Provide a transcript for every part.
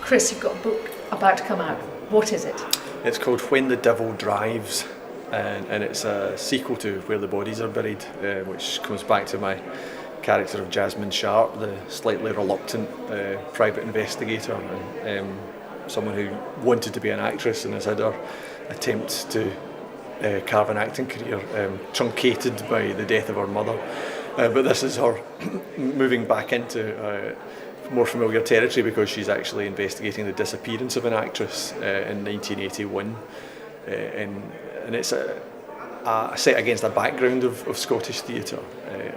Chris, you've got a book about to come out. What is it? It's called When the Devil Drives, and it's a sequel to Where the Bodies Are Buried, which comes back to my character of Jasmine Sharp, the slightly reluctant private investigator, and someone who wanted to be an actress and has had her attempts to carve an acting career truncated by the death of her mother. But this is her moving back into more familiar territory because she's actually investigating the disappearance of an actress in 1981, and it's set against a background of Scottish theatre.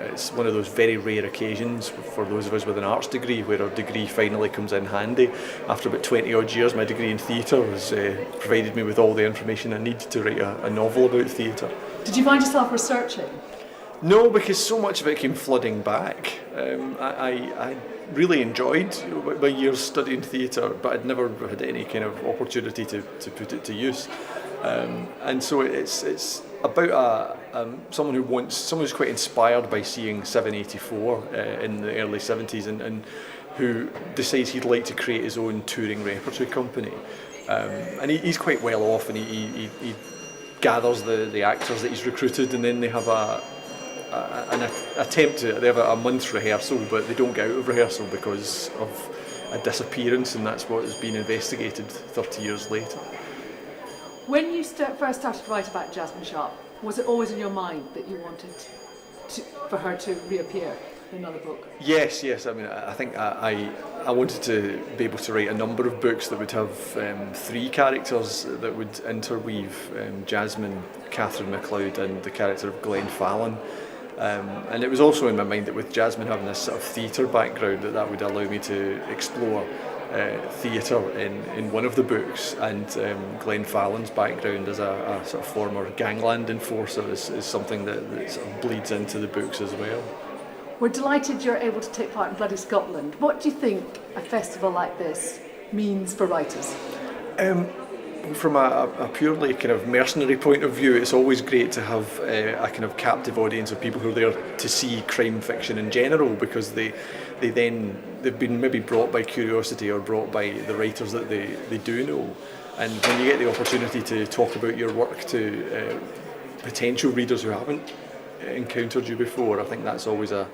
It's one of those very rare occasions for those of us with an arts degree where our degree finally comes in handy. After about 20 odd years, my degree in theatre has provided me with all the information I need to write a novel about theatre. Did you find yourself researching? No, because so much of it came flooding back. I really enjoyed my years studying theatre, but I'd never had any kind of opportunity to put it to use. And so it's about someone who's quite inspired by seeing 784 in the early 70s and who decides he'd like to create his own touring repertory company. And he's quite well off, and he gathers the actors that he's recruited, and then they have an attempt to, they have a month's rehearsal, but they don't get out of rehearsal because of a disappearance, and that's what has been investigated 30 years later. When you first started to write about Jasmine Sharp, was it always in your mind that you wanted for her to reappear in another book? Yes. I mean, I think I wanted to be able to write a number of books that would have three characters that would interweave Jasmine, Catherine MacLeod, and the character of Glenn Fallon. And it was also in my mind that with Jasmine having this sort of theatre background, that would allow me to explore theatre in one of the books, and Glenn Fallon's background as a sort of former gangland enforcer is something that sort of bleeds into the books as well. We're delighted you're able to take part in Bloody Scotland. What do you think a festival like this means for writers? From a purely kind of mercenary point of view, it's always great to have a kind of captive audience of people who are there to see crime fiction in general, because they've been maybe brought by curiosity or brought by the writers that they do know. And when you get the opportunity to talk about your work to potential readers who haven't encountered you before, I think that's always a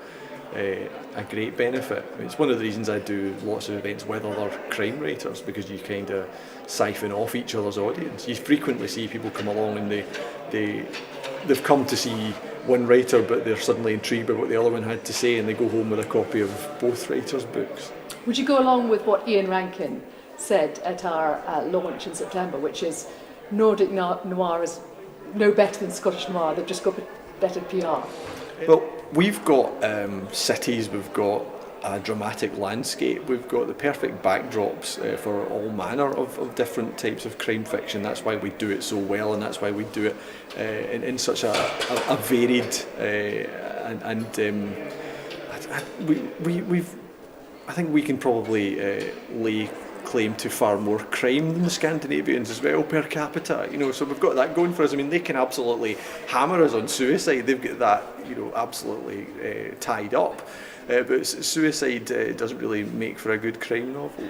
great benefit. I mean, it's one of the reasons I do lots of events with other crime writers, because you kind of siphon off each other's audience. You frequently see people come along and they've come to see one writer, but they're suddenly intrigued by what the other one had to say, and they go home with a copy of both writers' books. Would you go along with what Ian Rankin said at our launch in September, which is Nordic noir is no better than Scottish noir, they've just got better PR? Well, we've got cities, we've got a dramatic landscape, we've got the perfect backdrops for all manner of different types of crime fiction. That's why we do it so well, and that's why we do it in such a varied I think we can probably lay claim to far more crime than the Scandinavians as well per capita, so we've got that going for us. I mean, they can absolutely hammer us on suicide, they've got that absolutely tied up, but suicide doesn't really make for a good crime novel.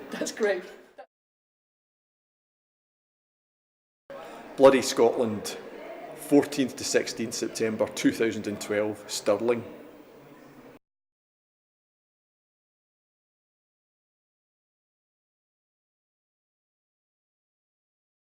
That's great. Bloody Scotland, 14th to 16th September 2012, Stirling.